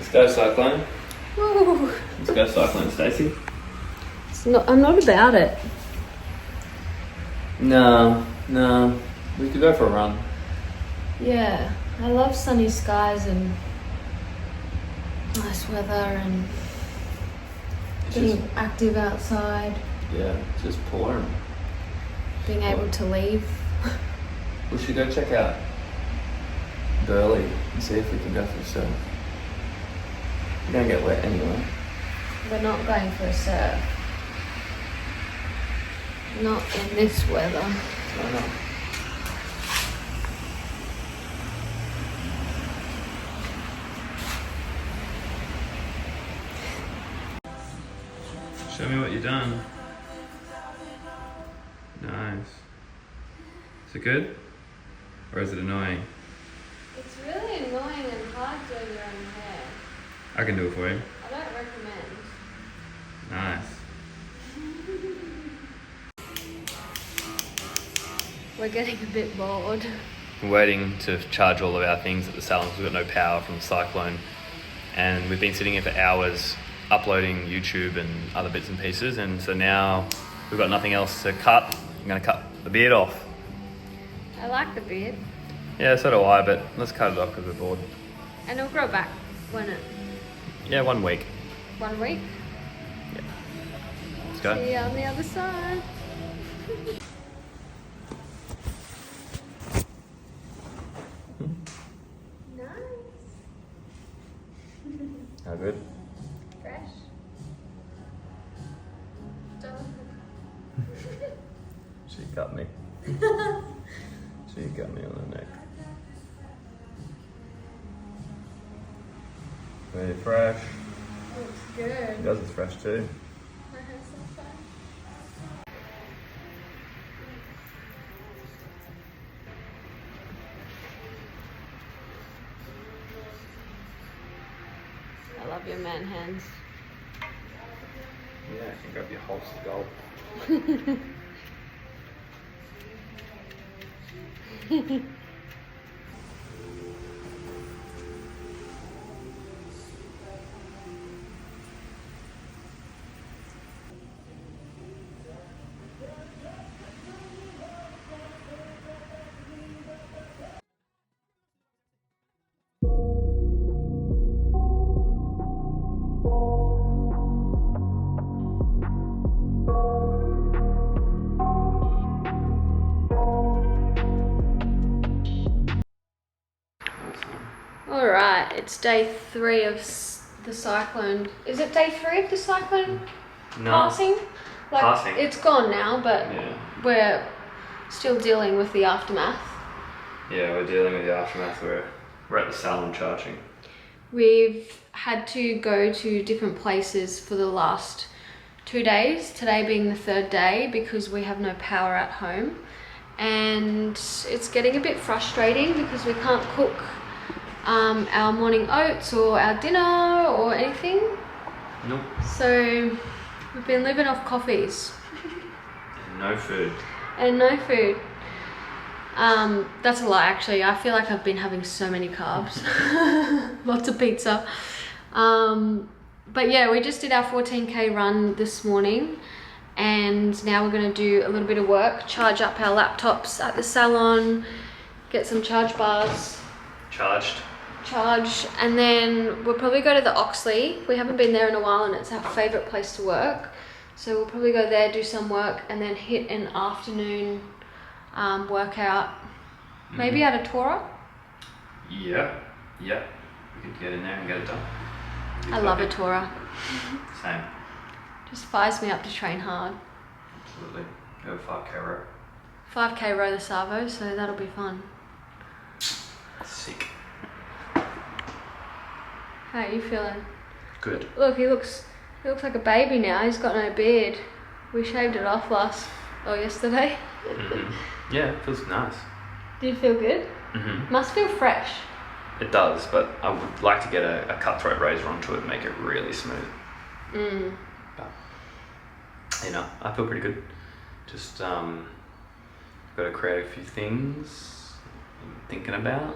Let's go cyclone. Woo. Let's go cyclone, Stacey. I'm not about it. No. We could go for a run. Yeah, I love sunny skies and nice weather and being active outside. Yeah, just pouring. Being able to leave. We should go check out Burley and see if we can go for a surf. We don't get wet anyway. We're not going for a surf. Not in this weather. Why not? Show me what you've done. Nice. Is it good? Or is it annoying? It's really annoying and hard doing your own hair. I can do it for you. I don't recommend. Nice. We're getting a bit bored. We're waiting to charge all of our things at the salon because we've got no power from the cyclone. And we've been sitting here for hours uploading YouTube and other bits and pieces. And so now we've got nothing else to cut. I'm going to cut the beard off. I like the beard. Yeah, so do I, but let's cut it off because we're bored. And it'll grow back, won't it? Yeah, 1 week. 1 week? Yeah. Let's go. See you on the other side. Nice. How good? Fresh. She cut me. She got me on the neck. Very fresh. Looks good. Yours is fresh too. My hair's so fresh. I love your man hands. Yeah, I can grab your whole skull. Alright, it's day 3 of the cyclone. Is it day 3 of the cyclone passing? Passing. It's gone now, but Yeah. we're still dealing with the aftermath. Yeah, we're dealing with the aftermath. We're at the salon charging. We've had to go to different places for the last 2 days, today being the 3rd day, because we have no power at home. And it's getting a bit frustrating because we can't cook our morning oats or our dinner or anything. Nope. So we've been living off coffees. No food. And no food. That's a lie actually. I feel like I've been having so many carbs. Lots of pizza. But yeah, we just did our 14K run this morning and now we're going to do a little bit of work, charge up our laptops at the salon, get some charge bars. Charge, and then we'll probably go to the Oxley. We haven't been there in a while and it's our favourite place to work. So we'll probably go there, do some work and then hit an afternoon workout. Maybe at a Tora? Yeah. We could get in there and get it done. I love a Tora. Same. Just fires me up to train hard. Absolutely. Go 5K row. 5K row the Savo, so that'll be fun. Sick. How are you feeling? Good. Look, he looks like a baby now. He's got no beard. We shaved it off yesterday. Yeah, it feels nice. Do you feel good? Must feel fresh. It does, but I would like to get a cutthroat razor onto it and make it really smooth. But, I feel pretty good. Just got to create a few things I'm thinking about.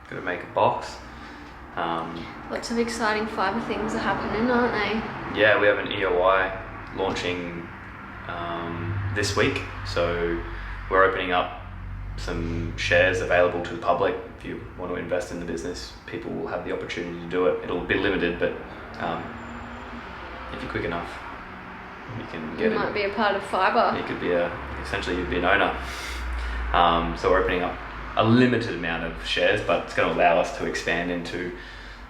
Got to make a box. Lots of exciting fibre things are happening, aren't they? Yeah, we have an EOI launching this week, so we're opening up some shares available to the public. If you want to invest in the business, people will have the opportunity to do it. It'll be limited, but if you're quick enough, you can get it. You might be a part of fibre. You could be essentially you'd be an owner. So we're opening up a limited amount of shares, but it's going to allow us to expand into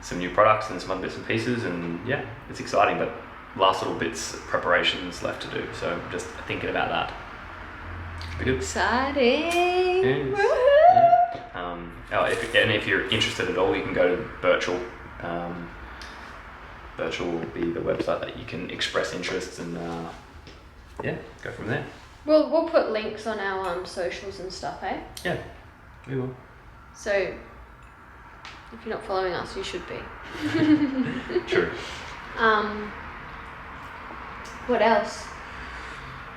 some new products and some other bits and pieces, and yeah, it's exciting, but last little bits, preparations left to do, so just thinking about that. Should be good. Exciting! Yes. Yeah. If you're interested at all, you can go to Virtual. Virtual will be the website that you can express interests and go from there. We'll put links on our socials and stuff, eh? Yeah, we will. So, if you're not following us, you should be. True. What else?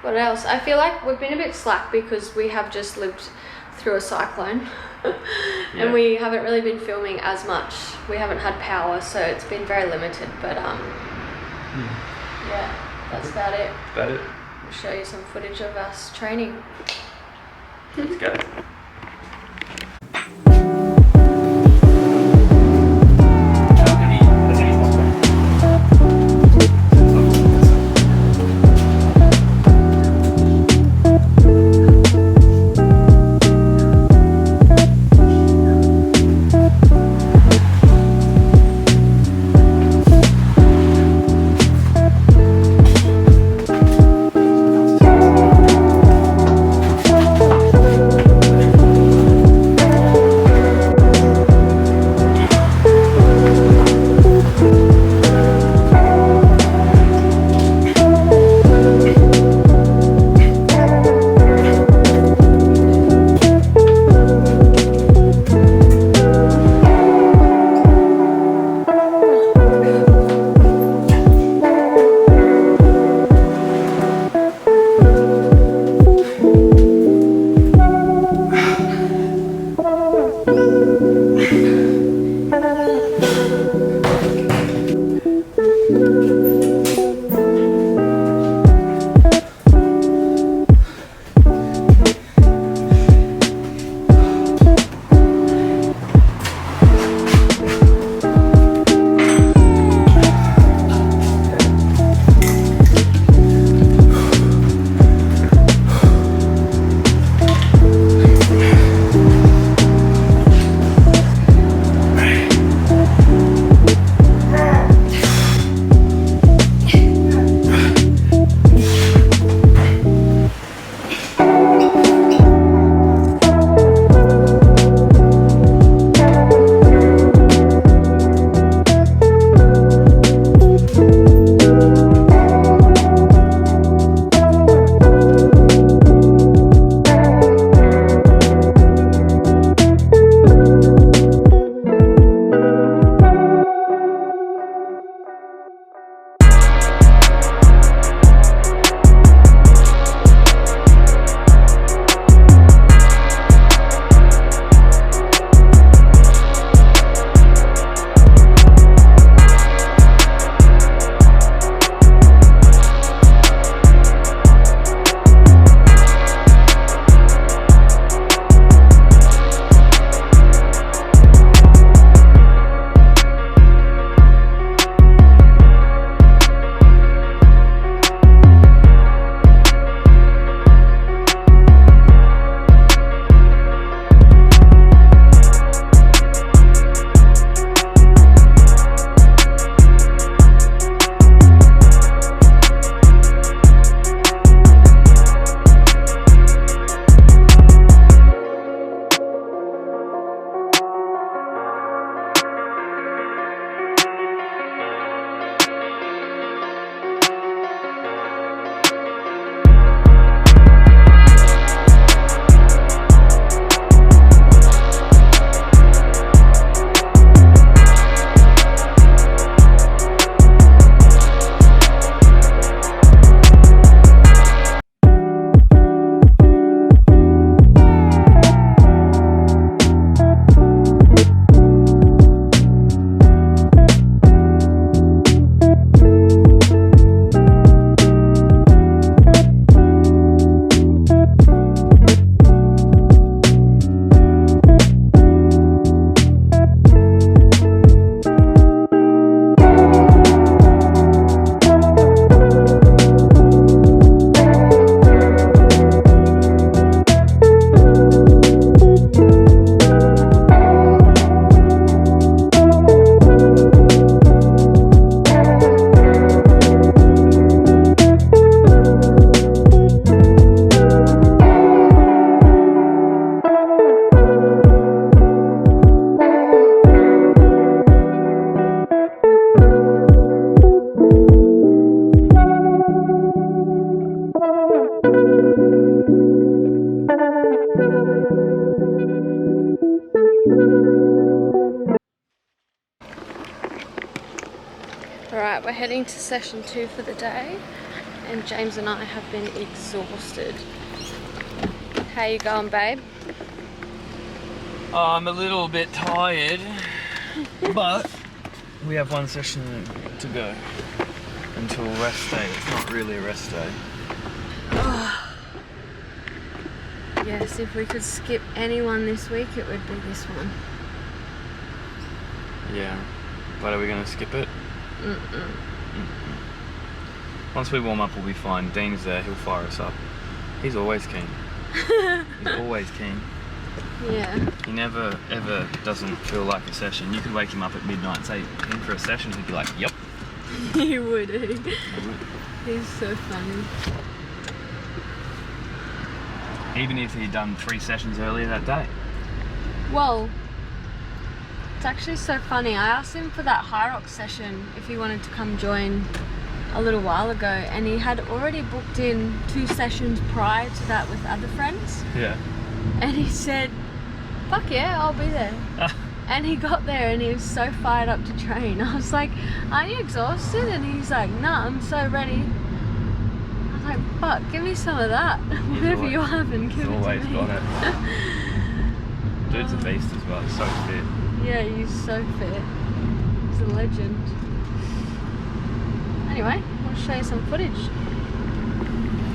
I feel like we've been a bit slack because we have just lived through a cyclone and we haven't really been filming as much. We haven't had power, so it's been very limited, but yeah, that's about it. We'll show you some footage of us training. Let's go. Right, we're heading to session 2 for the day, and James and I have been exhausted. How you going, babe? I'm a little bit tired, but we have one session to go until rest day. It's not really a rest day. Yes, if we could skip anyone this week, it would be this one. Yeah, but are we going to skip it? Once we warm up, we'll be fine. Dean's there, he'll fire us up. He's always keen. He's always keen. Yeah. He never, ever doesn't feel like a session. You could wake him up at midnight and say, in for a session, he'd be like, yep. He would, He would. He's so funny. Even if he'd done 3 sessions earlier that day. Well, it's actually so funny. I asked him for that hyrox session if he wanted to come join a little while ago, and he had already booked in 2 sessions prior to that with other friends. Yeah. And he said, fuck yeah, I'll be there. And he got there and he was so fired up to train. I was like, aren't you exhausted? And he's like, nah, I'm so ready. I was like, fuck, give me some of that. Whatever you're having, give it to me. Always got it. Dude's a beast as well, he's so fit. Yeah, he's so fit. He's a legend. Anyway, I'll show you some footage.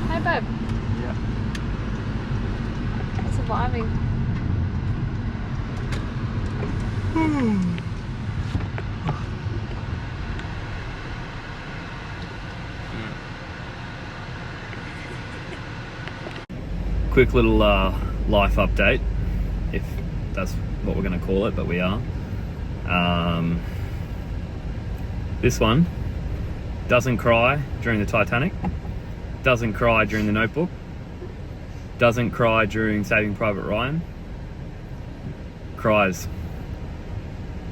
Hey babe. Yeah. Surviving. Quick little life update, if that's what we're going to call it, but we are. This one doesn't cry during the Titanic, doesn't cry during the Notebook, doesn't cry during Saving Private Ryan, cries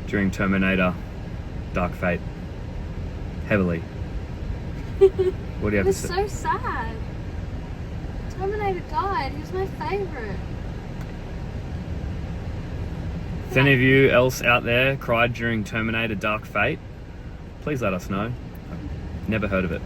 during Terminator Dark Fate. Heavily. What do you have to say? It was so sad. Terminator died. He was my favourite. If any of you else out there cried during Terminator Dark Fate, please let us know. I've never heard of it.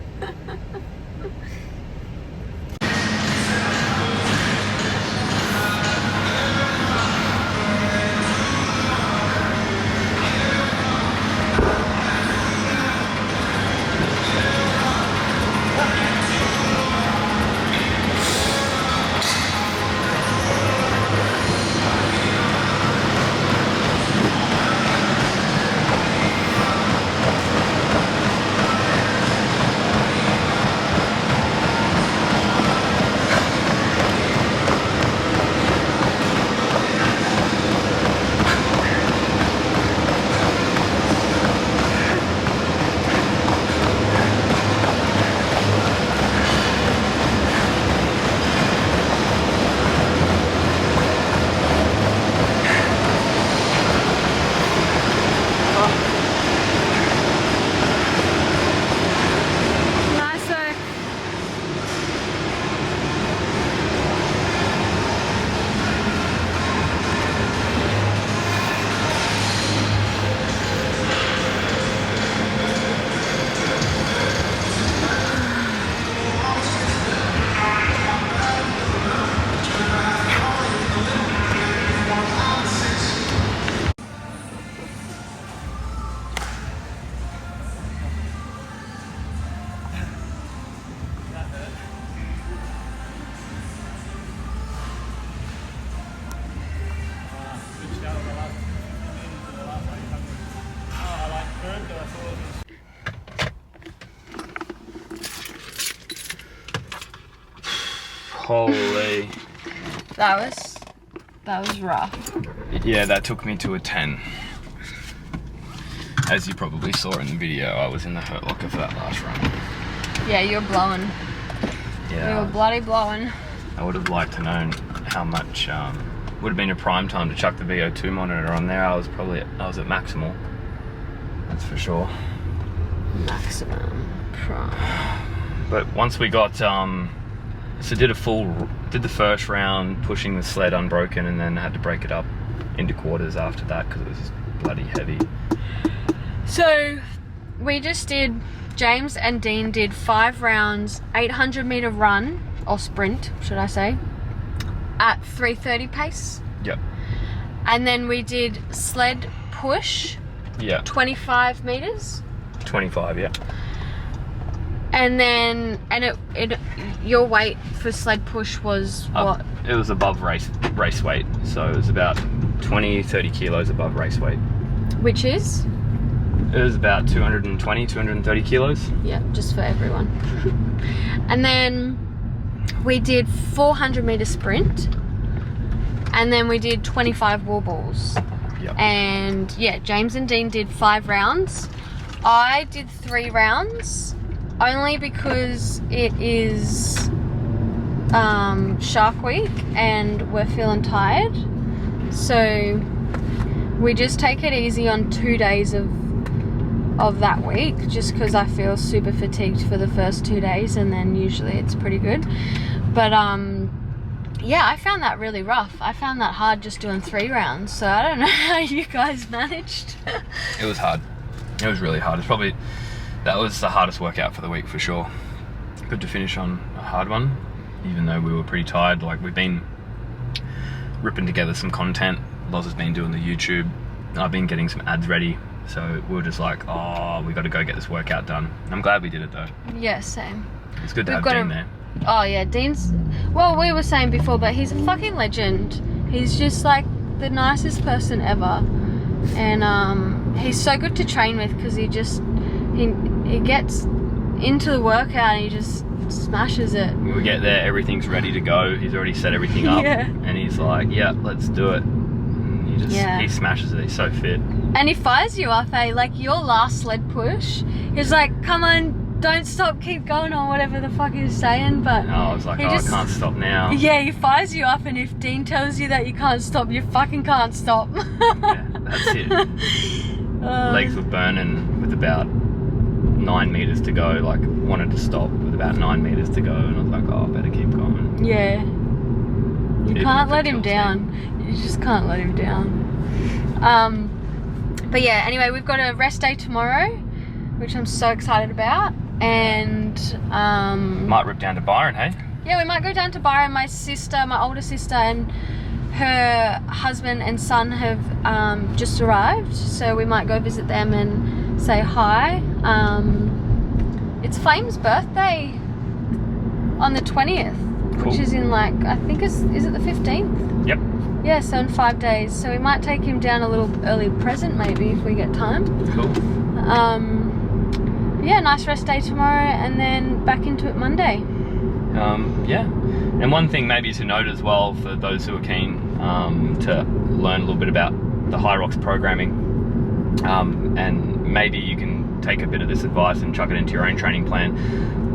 Holy. That was rough. Yeah, that took me to a 10. As you probably saw in the video, I was in the hurt locker for that last run. Yeah, you're blowing. Yeah. You were bloody blowing. I would have liked to know how much, would have been a prime time to chuck the VO2 monitor on there. I was at maximal. That's for sure. Maximum prime. But once we got, so did the first round pushing the sled unbroken, and then had to break it up into quarters after that because it was bloody heavy. So we just did, James and Dean did 5 rounds, 800 meter run, or sprint, should I say, at 3:30 pace. Yep. And then we did sled push, Yeah. 25 meters. 25, yeah. And then, your weight for sled push was what? It was above race weight, so it was about 20-30 kilos above race weight. Which is? It was about 220-230 kilos. Yeah, just for everyone. And then we did 400 meter sprint, and then we did 25 wall balls. Yep. And yeah, James and Dean did 5 rounds. I did 3 rounds, only because it is Shark Week and we're feeling tired. So we just take it easy on 2 days of that week, just because I feel super fatigued for the first 2 days, and then usually it's pretty good. But yeah, I found that really rough. I found that hard just doing 3 rounds. So I don't know how you guys managed. It was hard. It was really hard. That was the hardest workout for the week for sure. Good to finish on a hard one, even though we were pretty tired. Like, we've been ripping together some content. Loz has been doing the YouTube. I've been getting some ads ready. So we were just like, oh, we got to go get this workout done. I'm glad we did it though. Yeah, same. It's good to have Dean there. Oh yeah, Dean's, well, we were saying before, but he's a fucking legend. He's just like the nicest person ever. And he's so good to train with, because he gets into the workout and he just smashes it. When we get there, everything's ready to go. He's already set everything up. Yeah. And he's like, yeah, let's do it. He smashes it. He's so fit. And he fires you up, eh? Like your last sled push, he's like, come on, don't stop, keep going, or whatever the fuck he was saying. But I was like, I can't stop now. Yeah, he fires you up, and if Dean tells you that you can't stop, you fucking can't stop. Yeah, that's it. Legs were burning with about 9 meters to go. Like, wanted to stop with about 9 meters to go, and I was like, oh, I better keep going. Yeah. You can't let him down. You just can't let him down. But yeah, anyway, we've got a rest day tomorrow, which I'm so excited about. And might rip down to Byron, hey? Yeah, we might go down to Byron. My older sister, and her husband and son have just arrived, so we might go visit them and say hi. It's Flame's birthday on the 20th. Cool. Which is in, like, I think is it the 15th? Yep. Yeah, so in 5 days. So we might take him down a little early present maybe if we get time. Cool. Yeah, nice rest day tomorrow, and then back into it Monday. Yeah. And one thing maybe to note as well, for those who are keen to learn a little bit about the hyrox programming, and maybe you can take a bit of this advice and chuck it into your own training plan.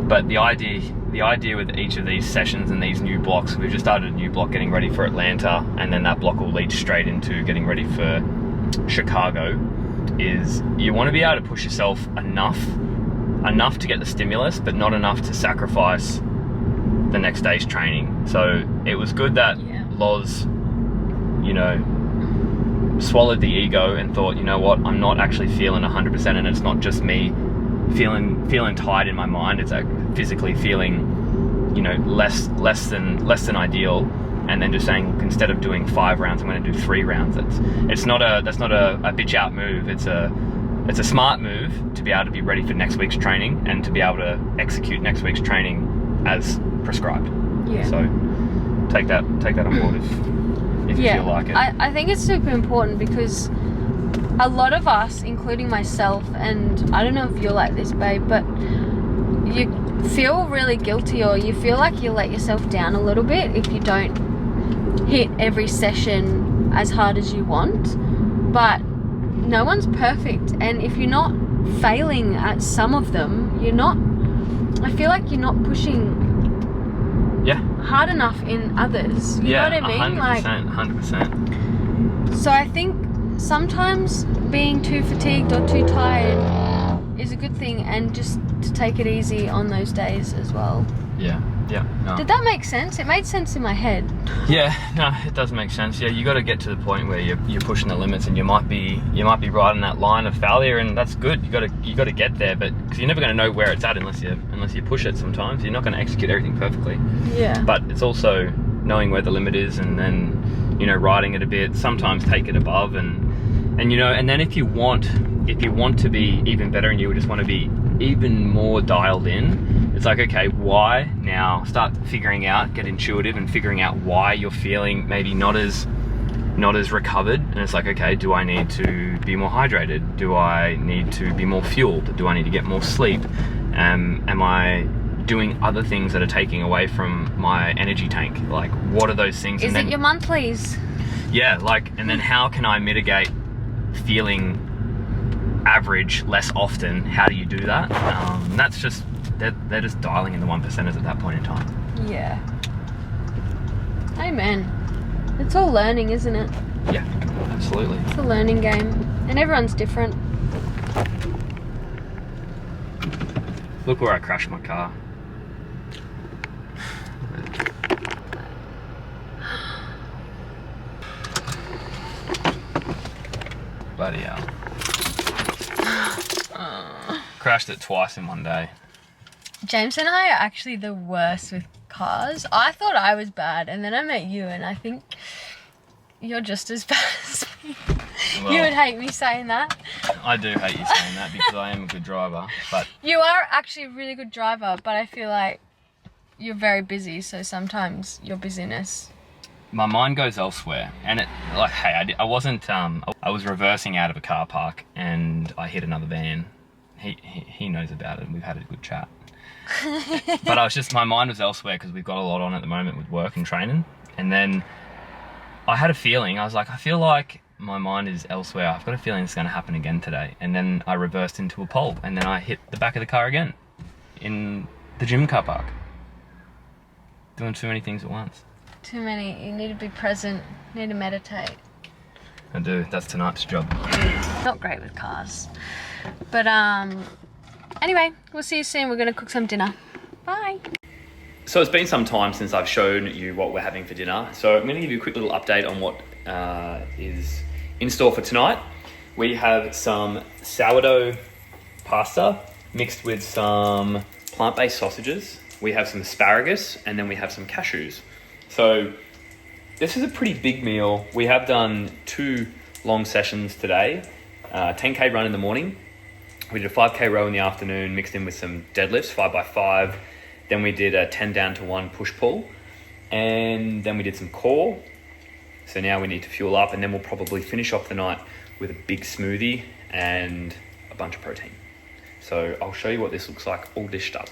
But the idea with each of these sessions and these new blocks, we've just started a new block getting ready for Atlanta, and then that block will lead straight into getting ready for Chicago, is you want to be able to push yourself enough to get the stimulus, but not enough to sacrifice the next day's training. So it was good that Loz, swallowed the ego and thought, you know what, I'm not actually feeling 100%, and it's not just me feeling tired in my mind, it's like physically feeling, less than ideal. And then just saying, look, instead of doing 5 rounds, I'm going to do 3 rounds. That's not a bitch out move. It's a smart move to be able to be ready for next week's training and to be able to execute next week's training as prescribed. Yeah. So take that on board if you feel like it. I think it's super important, because a lot of us, including myself, and I don't know if you're like this, babe, but you feel really guilty, or you feel like you let yourself down a little bit if you don't hit every session as hard as you want. But no one's perfect, and if you're not failing at some of them, I feel like you're not pushing hard enough in others. You know what I mean? 100%. So I think sometimes being too fatigued or too tired is a good thing, and just to take it easy on those days as well. Yeah. Yeah. No. Did that make sense? It made sense in my head. Yeah, no, it does make sense. Yeah, you got to get to the point where you're pushing the limits, and you might be right on that line of failure, and that's good. You got to get there, but because you're never going to know where it's at unless you push it. Sometimes you're not going to execute everything perfectly. Yeah. But it's also knowing where the limit is, and then riding it a bit. Sometimes take it above, and then if you want to be even better, and you just want to be even more dialed in, it's like, okay, why? Now start figuring out, get intuitive and figuring out why you're feeling maybe not as recovered. And it's like, okay, do I need to be more hydrated? Do I need to be more fueled? Do I need to get more sleep? Am I doing other things that are taking away from my energy tank? Like, what are those things? Is it your monthlies? Yeah, and then how can I mitigate feeling average less often? How do you do that? That's just, they're just dialing in the 1%ers at that point in time. Yeah. Amen. It's all learning, isn't it? Yeah, absolutely. It's a learning game, and everyone's different. Look where I crashed my car. Bloody hell. Crashed it twice in one day. James and I are actually the worst with cars. I thought I was bad, and then I met you, and I think you're just as bad as me. Well, you would hate me saying that. I do hate you saying that because I am a good driver, but... You are actually a really good driver, but I feel like you're very busy, so sometimes your busyness... My mind goes elsewhere, and I wasn't, I was reversing out of a car park, and I hit another van. He knows about it, and we've had a good chat. But my mind was elsewhere because we've got a lot on at the moment with work and training. And then I had a feeling, I was like, I feel like my mind is elsewhere. I've got a feeling it's going to happen again today. And then I reversed into a pole, and then I hit the back of the car again in the gym car park. Doing too many things at once. Too many. You need to be present. You need to meditate. I do. That's tonight's job. Not great with cars. But anyway, we'll see you soon. We're going to cook some dinner. Bye. So it's been some time since I've shown you what we're having for dinner. So I'm going to give you a quick little update on what is in store for tonight. We have some sourdough pasta mixed with some plant-based sausages. We have some asparagus, and then we have some cashews. So this is a pretty big meal. We have done 2 long sessions today. 10K run in the morning. We did a 5K row in the afternoon, mixed in with some deadlifts, 5x5. Then we did a 10 down to 1 push-pull. And then we did some core. So now we need to fuel up, and then we'll probably finish off the night with a big smoothie and a bunch of protein. So I'll show you what this looks like all dished up.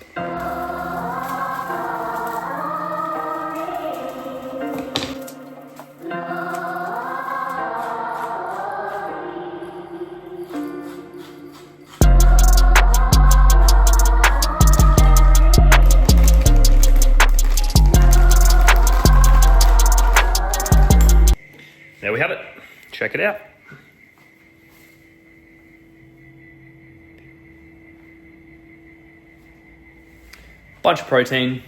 There we have it. Check it out. Bunch of protein,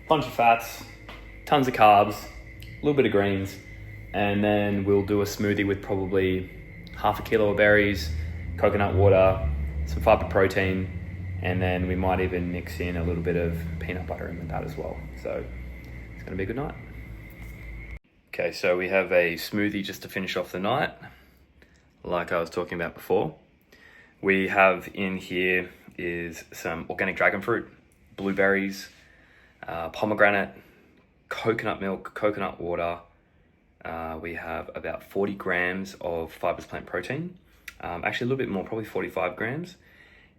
bunch of fats, tons of carbs, a little bit of greens, and then we'll do a smoothie with probably half a kilo of berries, coconut water, some fiber protein, and then we might even mix in a little bit of peanut butter in with that as well. So it's gonna be a good night. Okay, so we have a smoothie just to finish off the night, like I was talking about before. We have in here is some organic dragon fruit, blueberries, pomegranate, coconut milk, coconut water. We have about 40 grams of fibrous plant protein, actually a little bit more, probably 45 grams.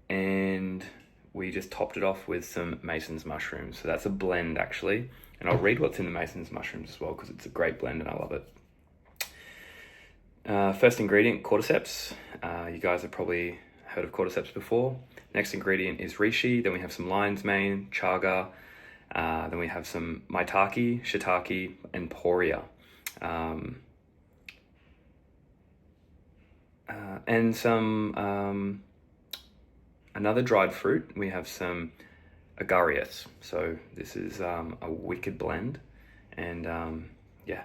And we just topped it off with some Mason's mushrooms. So that's a blend actually. And I'll read what's in the Mason's mushrooms as well, because it's a great blend and I love it. First ingredient, cordyceps. You guys have probably heard of cordyceps before. Next ingredient is reishi. Then we have some lion's mane, chaga. Then we have some maitake, shiitake, and poria. And some another dried fruit. We have some agarias. So this is a wicked blend, and yeah,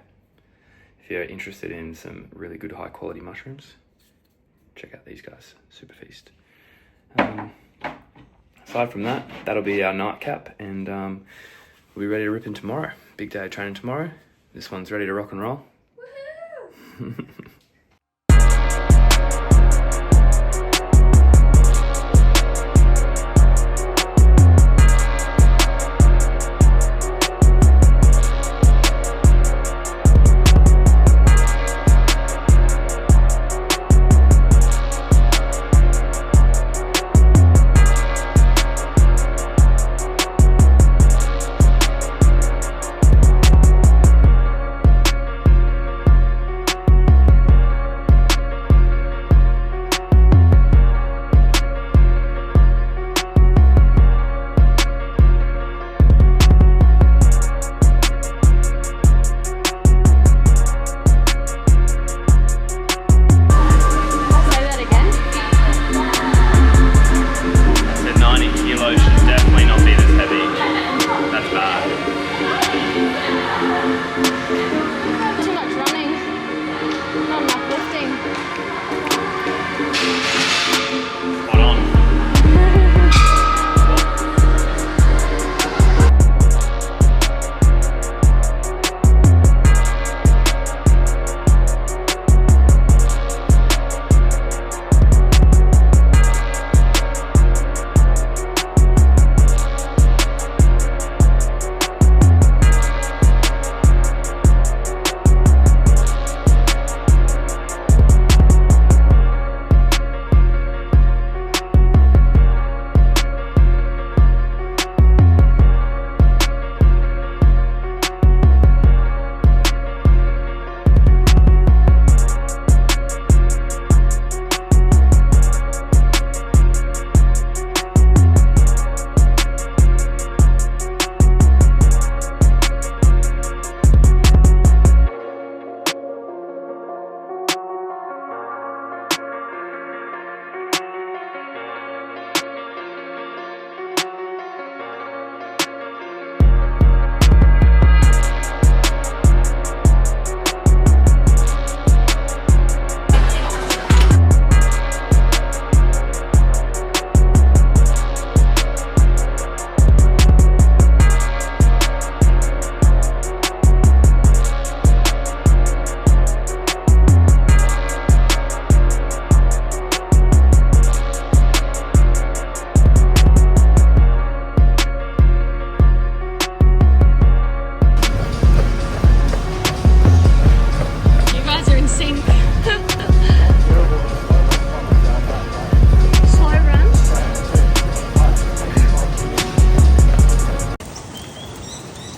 if you're interested in some really good high quality mushrooms, check out these guys, Super Feast. Aside from that, that'll be our nightcap, and we'll be ready to rip in tomorrow. Big day of training tomorrow. This one's ready to rock and roll. Woohoo!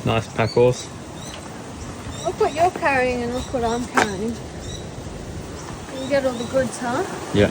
Nice pack horse. Look what you're carrying and look what I'm carrying. You get all the goods, huh? Yeah.